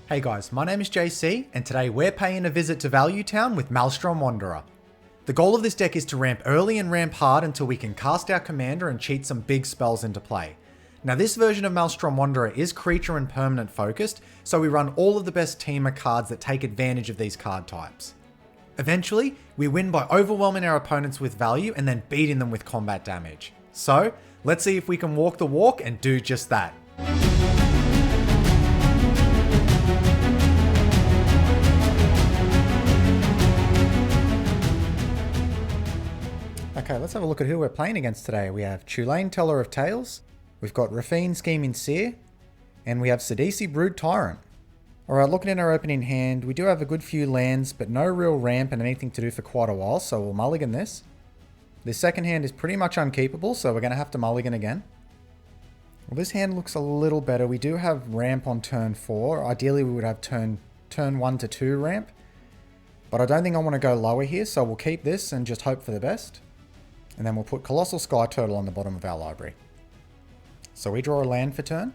Hey guys, my name is JC, and today we're paying a visit to Value Town with Maelstrom Wanderer. The goal of this deck is to ramp early and ramp hard until we can cast our commander and cheat some big spells into play. Now this version of Maelstrom Wanderer is creature and permanent focused, so we run all of the best teamer cards that take advantage of these card types. Eventually, we win by overwhelming our opponents with value and then beating them with combat damage. So, let's see if we can walk the walk and do just that. Okay, let's have a look at who we're playing against today. We have Chulane, Teller of Tales, we've got Raffine, Scheming Seer, and we have Sidisi, Brood Tyrant. Alright, looking at our opening hand, we do have a good few lands, but no real ramp and anything to do for quite a while, so we'll mulligan this. This second hand is pretty much unkeepable, so we're going to have to mulligan again. Well, this hand looks a little better. We do have ramp on turn 4. Ideally, we would have turn 1 to 2 ramp, but I don't think I want to go lower here, so we'll keep this and just hope for the best. And then we'll put Colossal Sky Turtle on the bottom of our library. So we draw a land for turn.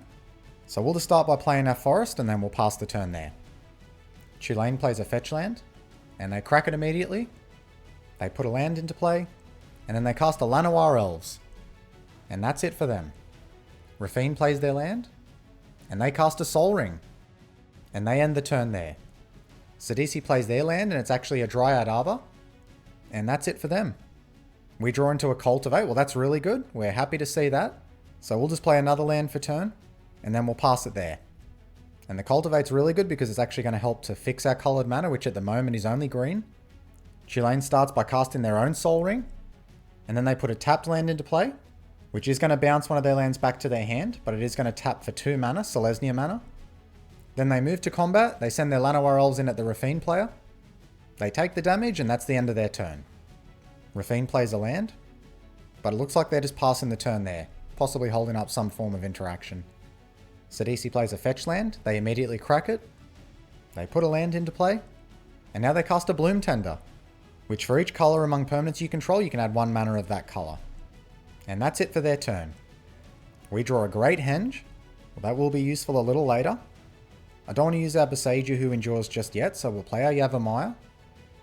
So we'll just start by playing our forest and then we'll pass the turn there. Chulane plays a fetch land and they crack it immediately. They put a land into play and then they cast a Llanowar Elves. And that's it for them. Raffine plays their land and they cast a Sol Ring. And they end the turn there. Sidisi plays their land and it's actually a Dryad Arbor. And that's it for them. We draw into a Cultivate. Well, that's really good. We're happy to see that. So we'll just play another land for turn, and then we'll pass it there. And the Cultivate's really good because it's actually going to help to fix our coloured mana, which at the moment is only green. Chulane starts by casting their own Sol Ring, and then they put a tapped land into play, which is going to bounce one of their lands back to their hand, but it is going to tap for 2 mana, Selesnya mana. Then they move to combat. They send their Llanowar Elves in at the Raffine player. They take the damage, and that's the end of their turn. Raffine plays a land, but it looks like they're just passing the turn there, possibly holding up some form of interaction. Sidisi plays a fetch land, they immediately crack it, they put a land into play, and now they cast a Bloom Tender, which for each colour among permanents you control, you can add 1 mana of that colour. And that's it for their turn. We draw a Great Henge, well, that will be useful a little later. I don't want to use our Besieger who endures just yet, so we'll play our Yavimaya.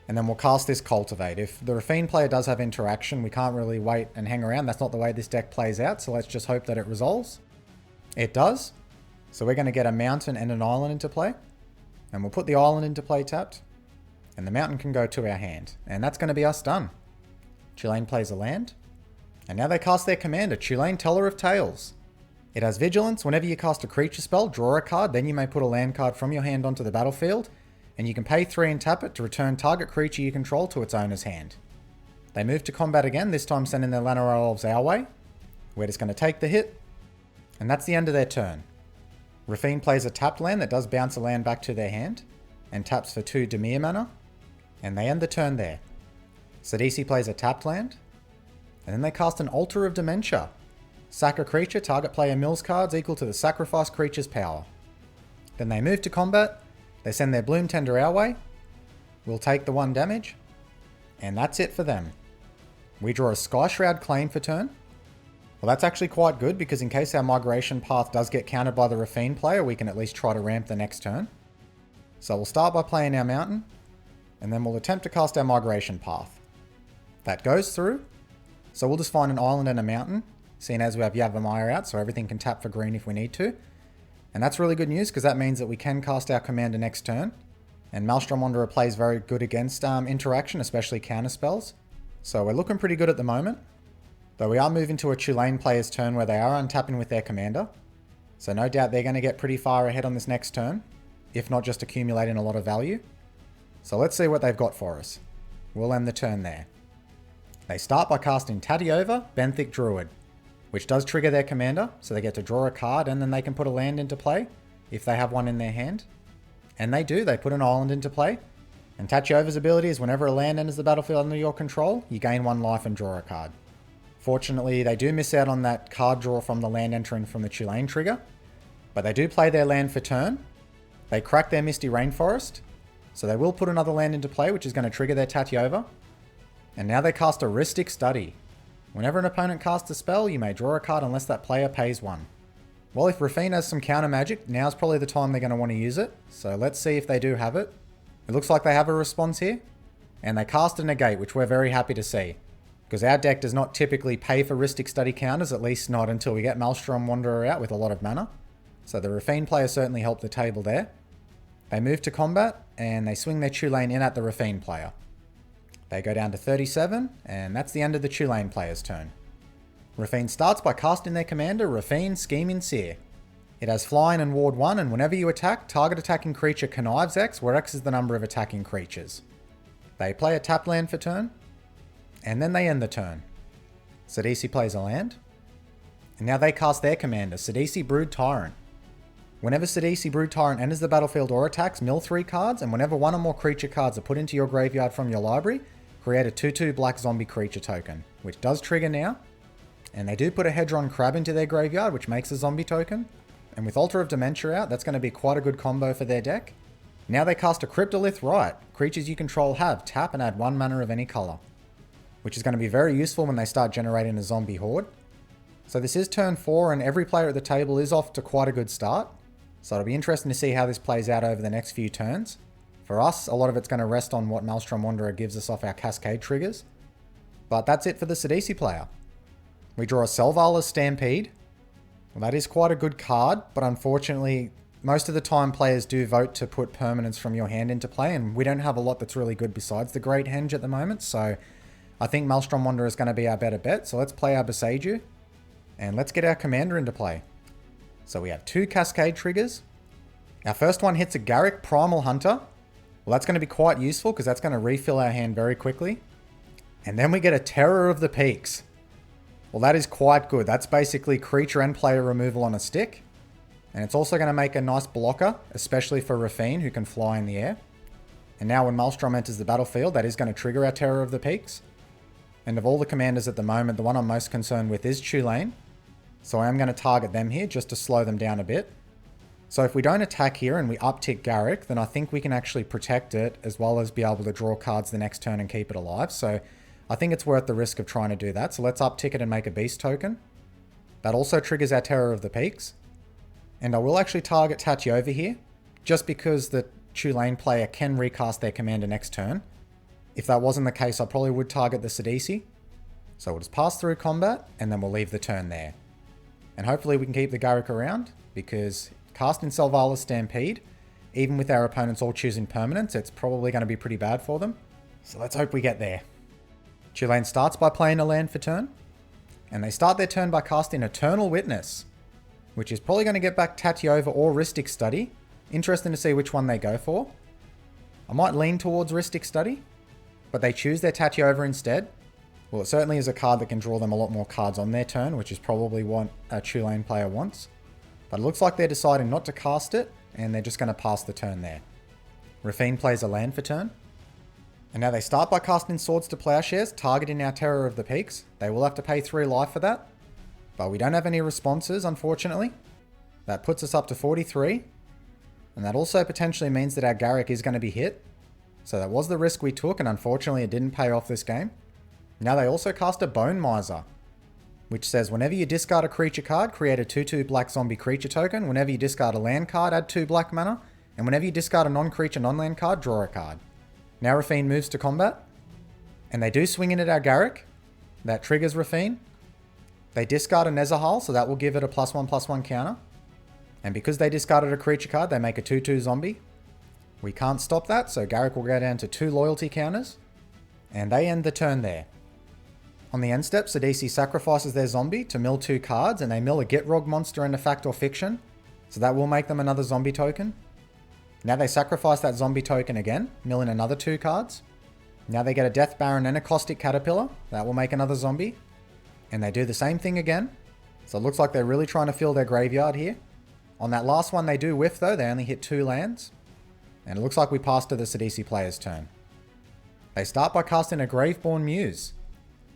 And then we'll cast this Cultivate. If the Raffine player does have interaction, we can't really wait and hang around. That's not the way this deck plays out, so let's just hope that it resolves. It does. So we're going to get a mountain and an island into play. And we'll put the island into play tapped. And the mountain can go to our hand. And that's going to be us done. Chulane plays a land. And now they cast their commander, Chulane, Teller of Tales. It has Vigilance. Whenever you cast a creature spell, draw a card. Then you may put a land card from your hand onto the battlefield. And you can pay 3 and tap it to return target creature you control to its owner's hand. They move to combat again, this time sending their Llanowar Elves our way. We're just going to take the hit, and that's the end of their turn. Raffine plays a tapped land that does bounce a land back to their hand, and taps for 2 Dimir mana, and they end the turn there. Sidisi plays a tapped land, and then they cast an Altar of Dementia. Sack a creature, target player mills cards equal to the sacrifice creature's power. Then they move to combat. They send their Bloom Tender our way. We'll take the 1 damage. And that's it for them. We draw a Sky Shroud Claim for turn. Well, that's actually quite good because in case our migration path does get countered by the Raffine player, we can at least try to ramp the next turn. So we'll start by playing our mountain. And then we'll attempt to cast our migration path. That goes through. So we'll just find an island and a mountain, seeing as we have Yavimaya out, so everything can tap for green if we need to. And that's really good news because that means that we can cast our commander next turn. And Maelstrom Wanderer plays very good against interaction, especially counter spells. So we're looking pretty good at the moment. Though we are moving to a Chulane player's turn where they are untapping with their commander. So no doubt they're going to get pretty far ahead on this next turn, if not just accumulating a lot of value. So let's see what they've got for us. We'll end the turn there. They start by casting Tadiova, Benthic Druid, which does trigger their commander, so they get to draw a card and then they can put a land into play, if they have one in their hand. And they do, they put an island into play. And Tadiova's ability is whenever a land enters the battlefield under your control, you gain 1 life and draw a card. Fortunately, they do miss out on that card draw from the land entering from the Chulane trigger, but they do play their land for turn. They crack their Misty Rainforest, so they will put another land into play, which is going to trigger their Tadiova. And now they cast a Rhystic Study. Whenever an opponent casts a spell, you may draw a card unless that player pays 1. Well, if Raffine has some counter magic, now's probably the time they're going to want to use it. So let's see if they do have it. It looks like they have a response here. And they cast a negate, which we're very happy to see. Because our deck does not typically pay for Rhystic Study counters, at least not until we get Maelstrom Wanderer out with a lot of mana. So the Raffine player certainly helped the table there. They move to combat, and they swing their Chulane in at the Raffine player. They go down to 37, and that's the end of the Chulane player's turn. Raffine starts by casting their commander, Raffine Scheming Seer. It has flying and ward 1, and whenever you attack, target attacking creature connives X, where X is the number of attacking creatures. They play a tapped land for turn, and then they end the turn. Sidisi plays a land, and now they cast their commander, Sidisi Brood Tyrant. Whenever Sidisi Brood Tyrant enters the battlefield or attacks, mill 3 cards, and whenever one or more creature cards are put into your graveyard from your library, create a 2/2 black zombie creature token, which does trigger now. And they do put a Hedron Crab into their graveyard, which makes a zombie token. And with Altar of Dementia out, that's going to be quite a good combo for their deck. Now they cast a Cryptolith Rite. Creatures you control have tap and add 1 mana of any color, which is going to be very useful when they start generating a zombie horde. So this is turn 4, and every player at the table is off to quite a good start. So it'll be interesting to see how this plays out over the next few turns. For us, a lot of it's going to rest on what Maelstrom Wanderer gives us off our Cascade triggers. But that's it for the Sidisi player. We draw a Selvalis Stampede. Well, that is quite a good card, but unfortunately, most of the time players do vote to put permanents from your hand into play, and we don't have a lot that's really good besides the Great Henge at the moment, so I think Maelstrom Wanderer is going to be our better bet. So let's play our Boseiju, and let's get our commander into play. So we have 2 Cascade triggers. Our first one hits a Garruk Primal Hunter. Well, that's going to be quite useful because that's going to refill our hand very quickly. And then we get a Terror of the Peaks. Well, that is quite good. That's basically creature and player removal on a stick. And it's also going to make a nice blocker, especially for Raffine, who can fly in the air. And now when Maelstrom enters the battlefield, that is going to trigger our Terror of the Peaks. And of all the commanders at the moment, the one I'm most concerned with is Chulane. So I am going to target them here just to slow them down a bit. So if we don't attack here and we uptick Garruk, then I think we can actually protect it as well as be able to draw cards the next turn and keep it alive. So I think it's worth the risk of trying to do that. So let's uptick it and make a beast token. That also triggers our Terror of the Peaks. And I will actually target Tatyova here, just because the Chulane player can recast their commander next turn. If that wasn't the case, I probably would target the Sidisi. So we'll just pass through combat, and then we'll leave the turn there. And hopefully we can keep the Garruk around, because casting Selvalis Stampede, even with our opponents all choosing permanents, it's probably going to be pretty bad for them. So let's hope we get there. Chulane starts by playing a land for turn, and they start their turn by casting Eternal Witness, which is probably going to get back Tatyova or Rhystic Study. Interesting to see which one they go for. I might lean towards Rhystic Study, but they choose their Tatyova instead. Well, it certainly is a card that can draw them a lot more cards on their turn, which is probably what a Chulane player wants. But it looks like they're deciding not to cast it, and they're just going to pass the turn there. Raffine plays a land for turn. And now they start by casting Swords to Plowshares, targeting our Terror of the Peaks. They will have to pay 3 life for that. But we don't have any responses, unfortunately. That puts us up to 43. And that also potentially means that our Garruk is going to be hit. So that was the risk we took, and unfortunately it didn't pay off this game. Now they also cast a Bone Miser, which says whenever you discard a creature card, create a 2/2 black zombie creature token. Whenever you discard a land card, add 2 black mana. And whenever you discard a non-creature, non-land card, draw a card. Now Raffine moves to combat, and they do swing in at our Garruk. That triggers Raffine. They discard a Nezahal, so that will give it a +1/+1 counter. And because they discarded a creature card, they make a 2/2 zombie. We can't stop that, so Garruk will go down to 2 loyalty counters. And they end the turn there. On the end step, Sidisi sacrifices their zombie to mill 2 cards, and they mill a Gitrog monster and a Fact or Fiction. So that will make them another zombie token. Now they sacrifice that zombie token again, mill in another 2 cards. Now they get a Death Baron and a Caustic Caterpillar. That will make another zombie. And they do the same thing again. So it looks like they're really trying to fill their graveyard here. On that last one they do whiff though, they only hit 2 lands. And it looks like we pass to the Sidisi player's turn. They start by casting a Graveborn Muse.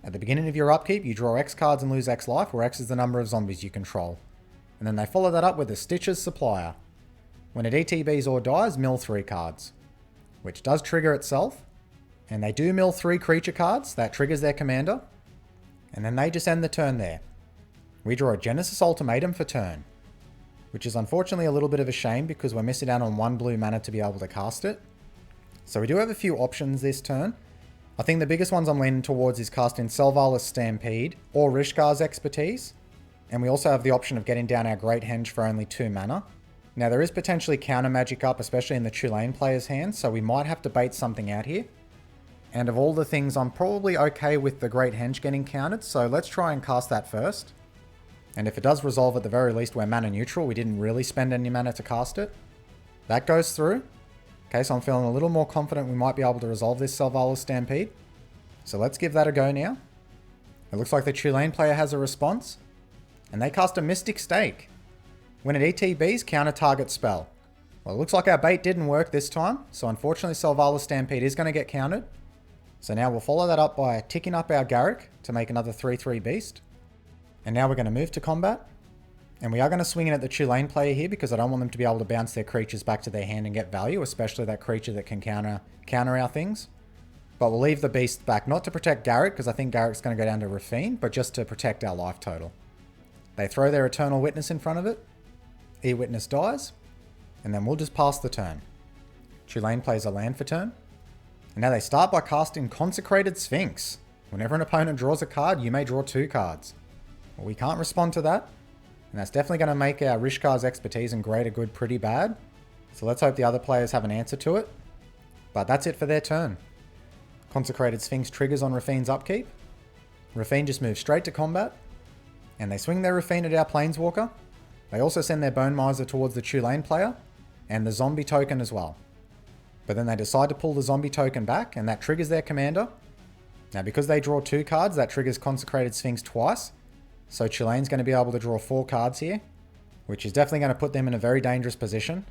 At the beginning of your upkeep, you draw X cards and lose X life, where X is the number of zombies you control. And then they follow that up with a Stitcher's Supplier. When it ETBs or dies, mill 3 cards, which does trigger itself. And they do mill 3 creature cards, that triggers their commander. And then they just end the turn there. We draw a Genesis Ultimatum for turn. which is unfortunately a little bit of a shame because we're missing out on 1 blue mana to be able to cast it. So we do have a few options this turn. I think the biggest ones I'm leaning towards is casting Selvalis Stampede or Rishkar's Expertise. And we also have the option of getting down our Great Henge for only 2 mana. Now there is potentially counter magic up, especially in the Chulane player's hand, so we might have to bait something out here. And of all the things, I'm probably okay with the Great Henge getting countered, so let's try and cast that first. And if it does resolve, at the very least we're mana neutral, we didn't really spend any mana to cast it. That goes through. Okay, so I'm feeling a little more confident we might be able to resolve this Selvalis Stampede. So let's give that a go now. It looks like the Chulane player has a response. And they cast a Mystic Stake. When it ETBs, counter target spell. Well, it looks like our bait didn't work this time, so unfortunately Selvalis Stampede is going to get countered. So now we'll follow that up by ticking up our Garruk to make another 3/3 beast. And now we're going to move to combat. And we are going to swing in at the Chulane player here because I don't want them to be able to bounce their creatures back to their hand and get value, especially that creature that can counter our things. But we'll leave the beast back, not to protect Garruk, because I think Garruk's going to go down to Raffine, but just to protect our life total. They throw their Eternal Witness in front of it. E-Witness dies. And then we'll just pass the turn. Chulane plays a land for turn. And now they start by casting Consecrated Sphinx. Whenever an opponent draws a card, you may draw 2 cards. Well, we can't respond to that. And that's definitely going to make our Rishkar's Expertise and Greater Good pretty bad. So let's hope the other players have an answer to it. But that's it for their turn. Consecrated Sphinx triggers on Raffine's upkeep. Raffine just moves straight to combat. And they swing their Raffine at our Planeswalker. They also send their Bone Miser towards the Chulane player. And the zombie token as well. But then they decide to pull the zombie token back, and that triggers their commander. Now because they draw 2 cards, that triggers Consecrated Sphinx twice. So Chulane's going to be able to draw 4 cards here, which is definitely going to put them in a very dangerous position.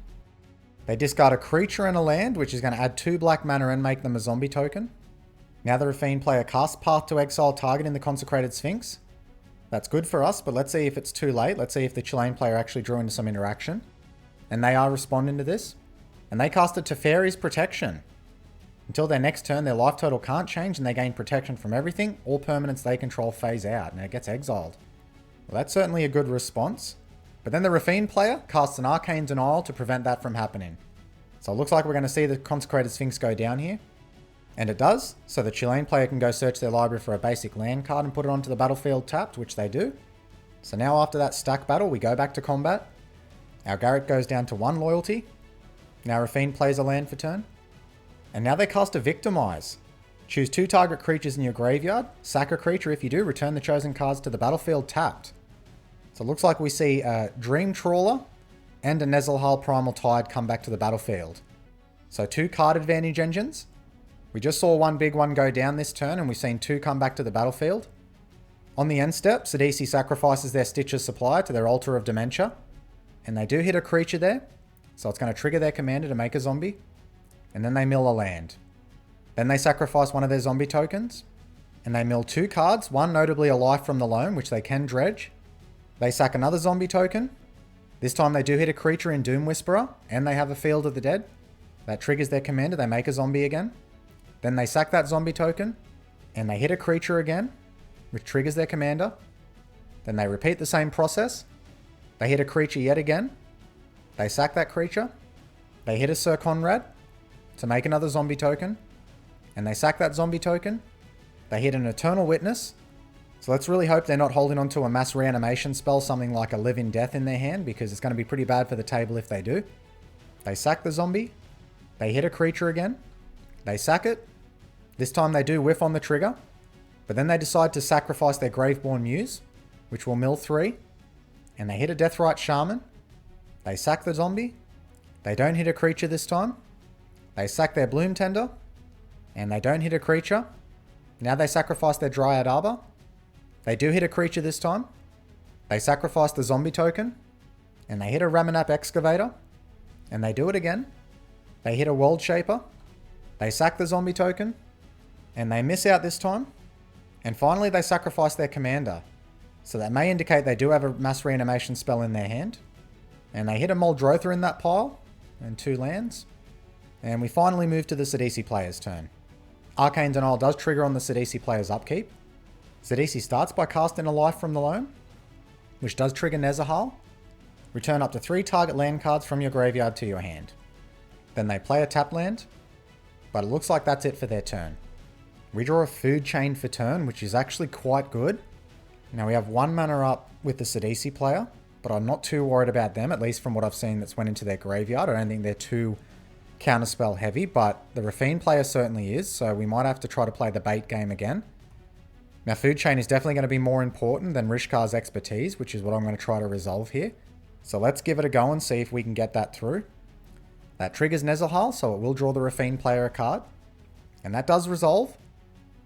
They discard a creature and a land, which is going to add 2 black mana and make them a zombie token. Now the Raffine player casts Path to Exile targeting the Consecrated Sphinx. That's good for us, but let's see if it's too late. Let's see if the Chulane player actually drew into some interaction. And they are responding to this. And they casted Teferi's Protection. Until their next turn, their life total can't change and they gain protection from everything. All permanents they control phase out and it gets exiled. Well, that's certainly a good response. But then the Raffine player casts an Arcane Denial to prevent that from happening. So it looks like we're going to see the Consecrated Sphinx go down here. And it does. So the Chulane player can go search their library for a basic land card and put it onto the battlefield tapped, which they do. So now after that stack battle, we go back to combat. Our Garruk goes down to 1 loyalty. Now Raffine plays a land for turn. And now they cast a Victimize. Choose 2 target creatures in your graveyard. Sack a creature. If you do, return the chosen cards to the battlefield tapped. So it looks like we see a Dream Trawler and a Nezalhal Primal Tide come back to the battlefield. So 2 card advantage engines. We just saw one big one go down this turn and we've seen 2 come back to the battlefield. On the end step, Sidisi sacrifices their Stitcher's Supply to their Altar of Dementia. And they do hit a creature there. So it's going to trigger their commander to make a zombie. And then they mill a land. Then they sacrifice one of their zombie tokens. And they mill 2 cards, one notably a Life from the Loam, which they can dredge. They sack another zombie token. This time they do hit a creature in Doom Whisperer, and they have a Field of the Dead. That triggers their commander, they make a zombie again. Then they sack that zombie token, and they hit a creature again, which triggers their commander. Then they repeat the same process. They hit a creature yet again. They sack that creature. They hit a Sir Conrad to make another zombie token. And they sack that zombie token. They hit an Eternal Witness. So let's really hope they're not holding onto a mass reanimation spell, something like a Live in Death in their hand, because it's going to be pretty bad for the table if they do. They sack the zombie. They hit a creature again. They sack it. This time they do whiff on the trigger. But then they decide to sacrifice their Graveborn Muse, which will mill 3. And they hit a Deathrite Shaman. They sack the zombie. They don't hit a creature this time. They sack their Bloom Tender. And they don't hit a creature. Now they sacrifice their Dryad Arbor. They do hit a creature this time. They sacrifice the zombie token. And they hit a Ramanap Excavator. And they do it again. They hit a World Shaper. They sack the zombie token. And they miss out this time. And finally they sacrifice their commander. So that may indicate they do have a mass reanimation spell in their hand. And they hit a Muldrotha in that pile. And 2 lands. And we finally move to the Sidisi player's turn. Arcane Denial does trigger on the Sidisi player's upkeep. Sidisi starts by casting a Life from the Loam, which does trigger Nezahal. return up to 3 target land cards from your graveyard to your hand. Then they play a tap land, but it looks like that's it for their turn. We draw a food chain for turn, which is actually quite good. Now we have 1 mana up with the Sidisi player, but I'm not too worried about them, at least from what I've seen that's went into their graveyard. I don't think they're too counterspell heavy, but the Raffine player certainly is, so we might have to try to play the bait game again. Now food chain is definitely going to be more important than Rishkar's expertise, which is what I'm going to try to resolve here. So let's give it a go and see if we can get that through. That triggers Nezahal, so it will draw the Raffine player a card. And that does resolve.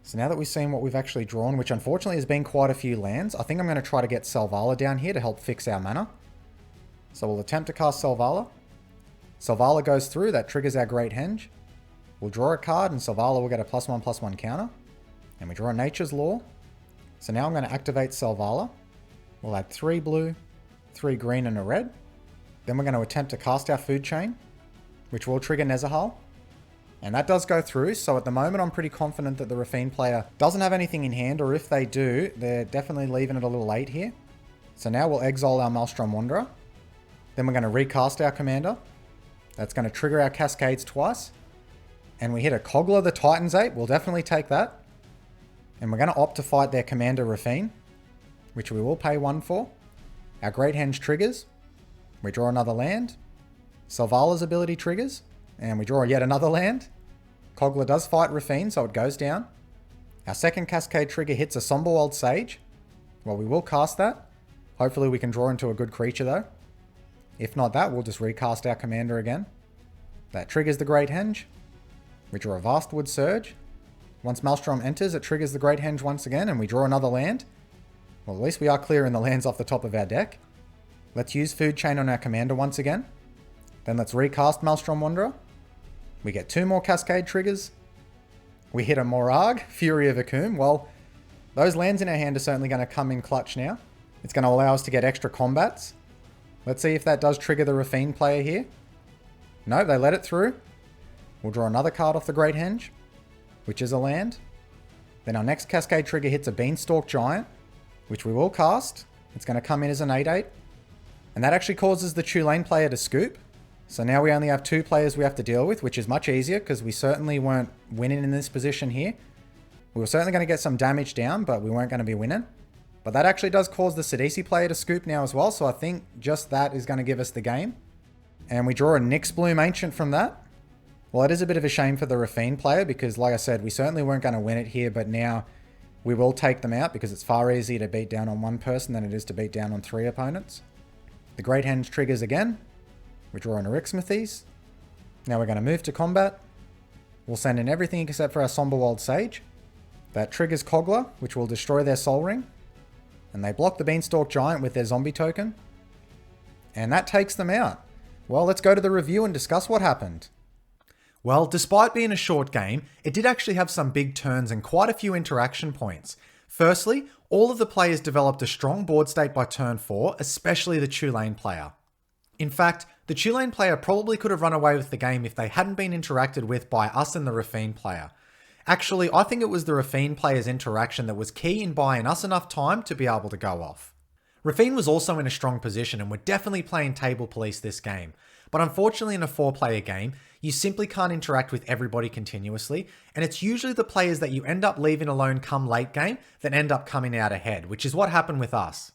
So now that we've seen what we've actually drawn, which unfortunately has been quite a few lands, I think I'm going to try to get Selvala down here to help fix our mana. So we'll attempt to cast Selvala. Selvala goes through, that triggers our Great Henge. We'll draw a card and Selvala will get a +1/+1 counter. And we draw a Nature's Law. So now I'm going to activate Selvala. We'll add 3 blue, 3 green and a red. Then we're going to attempt to cast our food chain, which will trigger Nezahal. And that does go through, so at the moment I'm pretty confident that the Raffine player doesn't have anything in hand, or if they do, they're definitely leaving it a little late here. So now we'll exile our Maelstrom Wanderer. Then we're going to recast our commander. That's going to trigger our Cascades twice. And we hit a Kogla the Titan's Ape, we'll definitely take that. And we're going to opt to fight their commander Raffine, which we will pay 1 for. Our Great Henge triggers. We draw another land. Selvala's ability triggers. And we draw yet another land. Kogla does fight Raffine, so it goes down. Our second Cascade trigger hits a Somberwald Sage. Well, we will cast that. Hopefully we can draw into a good creature though. If not that, we'll just recast our commander again. That triggers the Great Henge. We draw a Vastwood Surge. Once Maelstrom enters, it triggers the Great Henge once again, and we draw another land. Well, at least we are clearing the lands off the top of our deck. Let's use Food Chain on our commander once again. Then let's recast Maelstrom Wanderer. We get 2 more Cascade triggers. We hit a Morag, Fury of Akum. Well, those lands in our hand are certainly going to come in clutch now. It's going to allow us to get extra combats. Let's see if that does trigger the Raffine player here. No, they let it through. We'll draw another card off the Great Henge, which is a land. Then our next Cascade trigger hits a Beanstalk Giant, which we will cast. It's going to come in as an 8/8. And that actually causes the Chulane player to scoop. So now we only have 2 players we have to deal with, which is much easier because we certainly weren't winning in this position here. We were certainly going to get some damage down, but we weren't going to be winning. But that actually does cause the Sidisi player to scoop now as well, so I think just that is going to give us the game. And we draw a Nyxbloom Ancient from that. Well, it is a bit of a shame for the Raffine player because, like I said, we certainly weren't going to win it here, but now we will take them out because it's far easier to beat down on 1 person than it is to beat down on 3 opponents. The Great Henge triggers again. We draw an Eryximethys. Now we're going to move to combat. We'll send in everything except for our Somberwald Sage. That triggers Kogla, which will destroy their Soul Ring. And they block the Beanstalk Giant with their zombie token. And that takes them out. Well, let's go to the review and discuss what happened. Well, despite being a short game, it did actually have some big turns and quite a few interaction points. Firstly, all of the players developed a strong board state by turn 4, especially the Chulane player. In fact, the Chulane player probably could have run away with the game if they hadn't been interacted with by us and the Raffine player. Actually, I think it was the Raffine player's interaction that was key in buying us enough time to be able to go off. Raffine was also in a strong position and were definitely playing table police this game. But unfortunately in a 4-player game, you simply can't interact with everybody continuously, and it's usually the players that you end up leaving alone come late game that end up coming out ahead, which is what happened with us.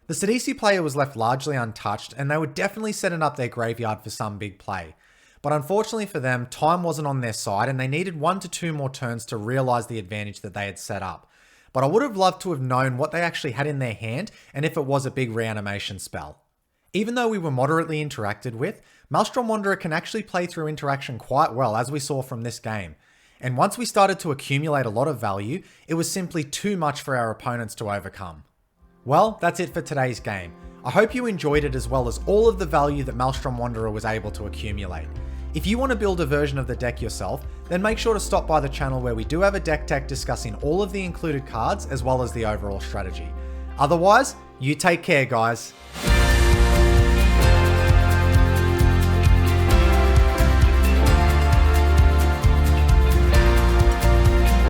The Sidisi player was left largely untouched, and they were definitely setting up their graveyard for some big play. But unfortunately for them, time wasn't on their side, and they needed 1 to 2 more turns to realise the advantage that they had set up. But I would have loved to have known what they actually had in their hand, and if it was a big reanimation spell. Even though we were moderately interacted with, Maelstrom Wanderer can actually play through interaction quite well, as we saw from this game. And once we started to accumulate a lot of value, it was simply too much for our opponents to overcome. Well, that's it for today's game. I hope you enjoyed it as well as all of the value that Maelstrom Wanderer was able to accumulate. If you want to build a version of the deck yourself, then make sure to stop by the channel where we do have a deck tech discussing all of the included cards as well as the overall strategy. Otherwise, you take care guys.